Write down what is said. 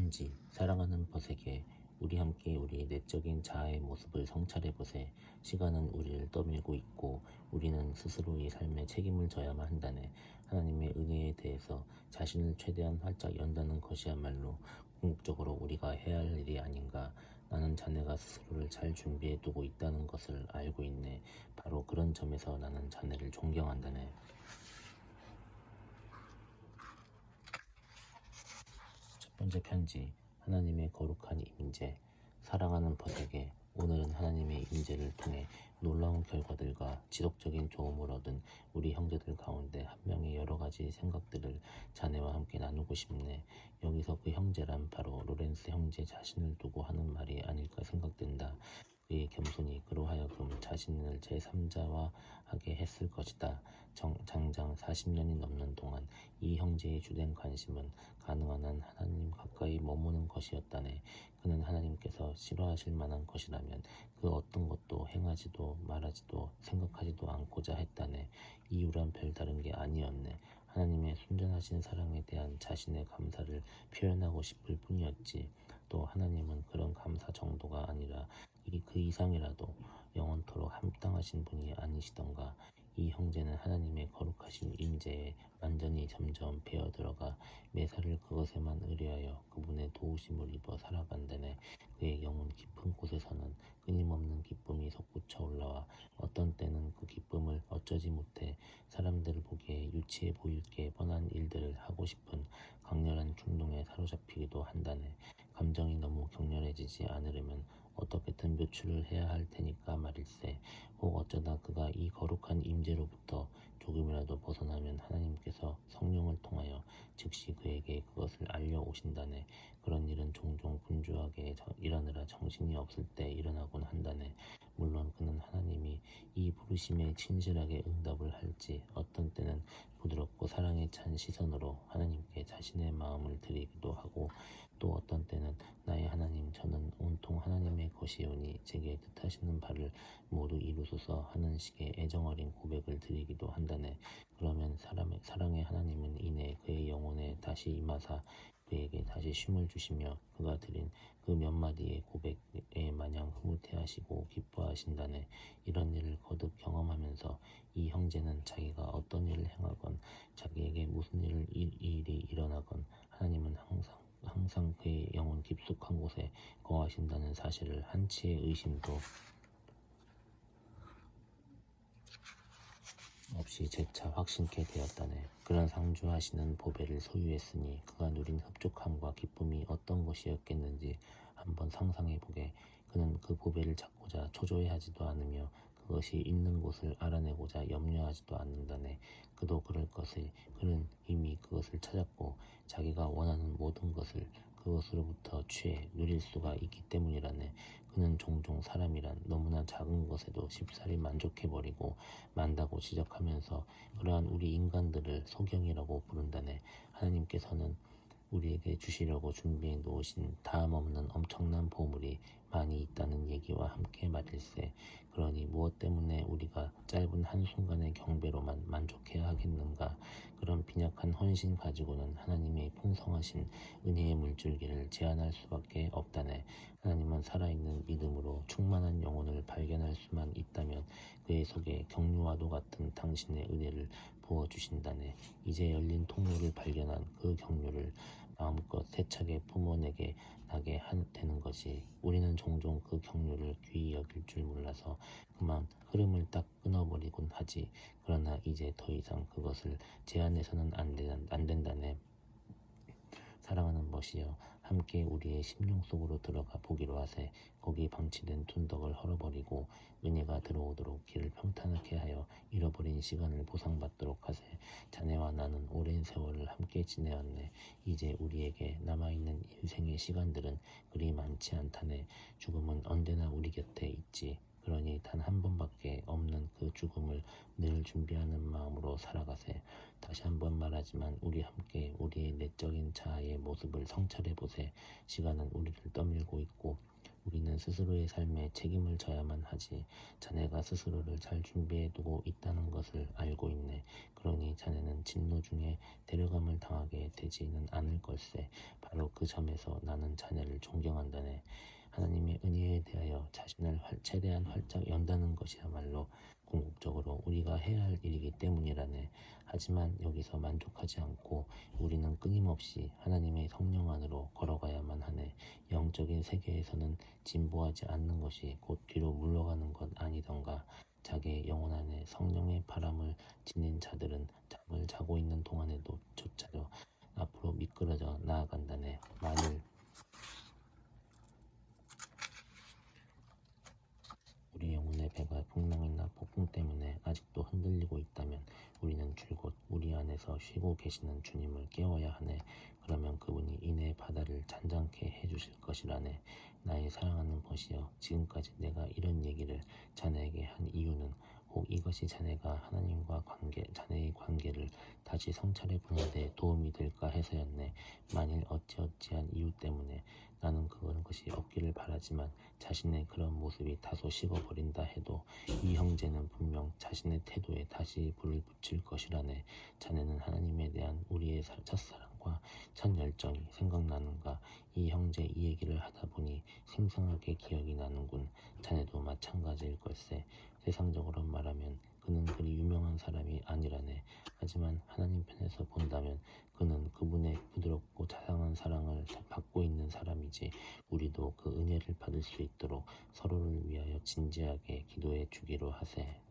편지. 사랑하는 벗에게 우리 함께 우리의 내적인 자아의 모습을 성찰해보세. 시간은 우리를 떠밀고 있고 우리는 스스로의 삶에 책임을 져야만 한다네. 하나님의 은혜에 대해서 자신을 최대한 활짝 연다는 것이야말로 궁극적으로 우리가 해야 할 일이 아닌가. 나는 자네가 스스로를 잘 준비해 두고 있다는 것을 알고 있네. 바로 그런 점에서 나는 자네를 존경한다네. 첫 번째 편지. 하나님의 거룩한 임재. 사랑하는 벗에게 오늘은 하나님의 임재를 통해 놀라운 결과들과 지속적인 도움을 얻은 우리 형제들 가운데 한 명의 여러 가지 생각들을 자네와 함께 나누고 싶네. 여기서 그 형제란 바로 로렌스 형제 자신을 두고 하는 말이 아닐까 생각된다. 그의 겸손이 그로 하여금 자신을 제3자화 하게 했을 것이다. 장장 40년이 넘는 동안 이 형제의 주된 관심은 가능한 한 하나님 가까이 머무는 것이었다네. 그는 하나님께서 싫어하실 만한 것이라면 그 어떤 것도 행하지도 말하지도 생각하지도 않고자 했다네. 이유란 별다른 게 아니었네. 하나님의 순전하신 사랑에 대한 자신의 감사를 표현하고 싶을 뿐이었지. 또 하나님은 그런 감사 정도가 아니라 그 이상이라도 영원토록 합당하신 분이 아니시던가. 이 형제는 하나님의 거룩하신 임재에 완전히 점점 배어들어가 매사를 그것에만 의뢰하여 그분의 도우심을 입어 살아간다네. 그의 영혼 깊은 곳에서는 끊임없는 기쁨이 솟구쳐 올라와 어떤 때는 그 기쁨을 어쩌지 못해 사람들 보기에 유치해 보일 게 뻔한 일들을 하고 싶은 강렬한 충동에 사로잡히기도 한다네. 감정이 너무 격렬해지지 않으려면 어떻게든 묘출을 해야 할 테니까 말일세. 혹 어쩌다 그가 이 거룩한 임재로부터 조금이라도 벗어나면 하나님께서 성령을 통하여 즉시 그에게 그것을 알려오신다네. 그런 일은 종종 분주하게 일하느라 정신이 없을 때 일어나곤 한다네. 물론 그는 하나님이 이 부르심에 진실하게 응답을 할지 어떤 때는 부드럽고 사랑에 찬 시선으로 하나님께 자신의 마음을 드리기도 하고 또 어떤 때는 나의 하나님 저는 온통 하나님의 것이오니 제게 뜻하시는 바를 모두 이루소서 하는 식의 애정어린 고백을 드리기도 한다네. 그러면 사랑의 하나님은 이내 그의 영혼에 다시 임하사 그에게 다시 쉼을 주시며 그가 드린 그 몇 마디의 고백에 마냥 흐뭇해하시고 기뻐하신다네. 이런 일을 거듭 경험하면서 이 형제는 자기가 어떤 일을 행하건 자기에게 무슨 일이 일어나건 하나님은 항상 그의 영혼 깊숙한 곳에 거하신다는 사실을 한치의 의심도 없이 재차 확신케 되었다네. 그런 상주하시는 보배를 소유했으니 그가 누린 흡족함과 기쁨이 어떤 것이었겠는지 한번 상상해보게. 그는 그 보배를 찾고자 초조해하지도 않으며 그것이 있는 곳을 알아내고자 염려하지도 않는다네. 그도 그럴 것을 그는 이미 그것을 찾았고 자기가 원하는 모든 것을 그것으로부터 취해 누릴 수가 있기 때문이라네. 그는 종종 사람이란 너무나 작은 것에도 쉽사리 만족해버리고 만다고 지적하면서 그러한 우리 인간들을 소경이라고 부른다네. 하나님께서는 우리에게 주시려고 준비해 놓으신 다함없는 엄청난 보물이 많이 있다는 얘기와 함께 말일세. 그러니 무엇 때문에 우리가 짧은 한순간의 경배로만 만족해야 하겠는가. 그런 빈약한 헌신 가지고는 하나님의 풍성하신 은혜의 물줄기를 제한할 수밖에 없다네. 하나님은 살아있는 믿음으로 충만한 영혼을 발견할 수만 있다면 그의 속에 경류와도 같은 당신의 은혜를 부어주신다네. 이제 열린 통로를 발견한 그 경류를 마음껏 세차게 품어내게 나게 되는 것이. 우리는 종종 그 경류를 귀히 여길 줄 몰라서 그만 흐름을 딱 끊어버리곤 하지. 그러나 이제 더 이상 그것을 제한해서는 안 된다네. 사랑하는 벗이여 함께 우리의 심령 속으로 들어가 보기로 하세. 거기 방치된 둔덕을 헐어버리고 은혜가 들어오도록 길을 평탄하게 하여 잃어버린 시간을 보상받도록 하세. 자네와 나는 오랜 세월을 함께 지내었네. 이제 우리에게 남아있는 인생의 시간들은 그리 많지 않다네. 죽음은 언제나 우리 곁에 있지. 그러니 단 한 번밖에 없는 그 죽음을 늘 준비하는 마음으로 살아가세. 다시 한번 말하지만 우리 함께 우리의 내적인 자아의 모습을 성찰해보세. 시간은 우리를 떠밀고 있고 우리는 스스로의 삶에 책임을 져야만 하지. 자네가 스스로를 잘 준비해두고 있다는 것을 알고 있네. 그러니 자네는 진노 중에 데려감을 당하게 되지는 않을 걸세. 바로 그 점에서 나는 자네를 존경한다네. 하나님의 은혜에 대하여 자신을 최대한 활짝 연다는 것이야말로 궁극적으로 우리가 해야 할 일이기 때문이라네. 하지만 여기서 만족하지 않고 우리는 끊임없이 하나님의 성령 안으로 걸어가야만 하네. 영적인 세계에서는 진보하지 않는 것이 곧 뒤로 물러가는 것 아니던가. 자기의 영혼 안에 성령의 바람을 지닌 자들은 잠을 자고 있는 동안에도 조차려 앞으로 미끄러져 나아간다네. 만일 우리 영혼의 배가 풍랑이나 폭풍 때문에 아직도 흔들리고 있다면 우리는 줄곧 우리 안에서 쉬고 계시는 주님을 깨워야 하네. 그러면 그분이 이내 바다를 잔잔케 해주실 것이라네. 나의 사랑하는 벗이여, 지금까지 내가 이런 얘기를 자네에게 한 이유는 혹 이것이 자네가 하나님과 자네의 관계를 다시 성찰해 보는 데 도움이 될까 해서였네. 만일 어찌어찌한 이유 때문에 나는 그것이 없기를 바라지만 자신의 그런 모습이 다소 식어버린다 해도 이 형제는 분명 자신의 태도에 다시 불을 붙일 것이라네. 자네는 하나님에 대한 우리의 첫사랑과 첫 열정이 생각나는가? 이 형제 이 얘기를 하다 보니 생생하게 기억이 나는군. 자네도 마찬가지일 걸세. 세상적으로 말하면 그는 그리 유명한 사람이 아니라네. 하지만 하나님 편에서 본다면 그는 그분의 부드럽고 자상한 사랑을 받고 있는 사람이지. 우리도 그 은혜를 받을 수 있도록 서로를 위하여 진지하게 기도해 주기로 하세.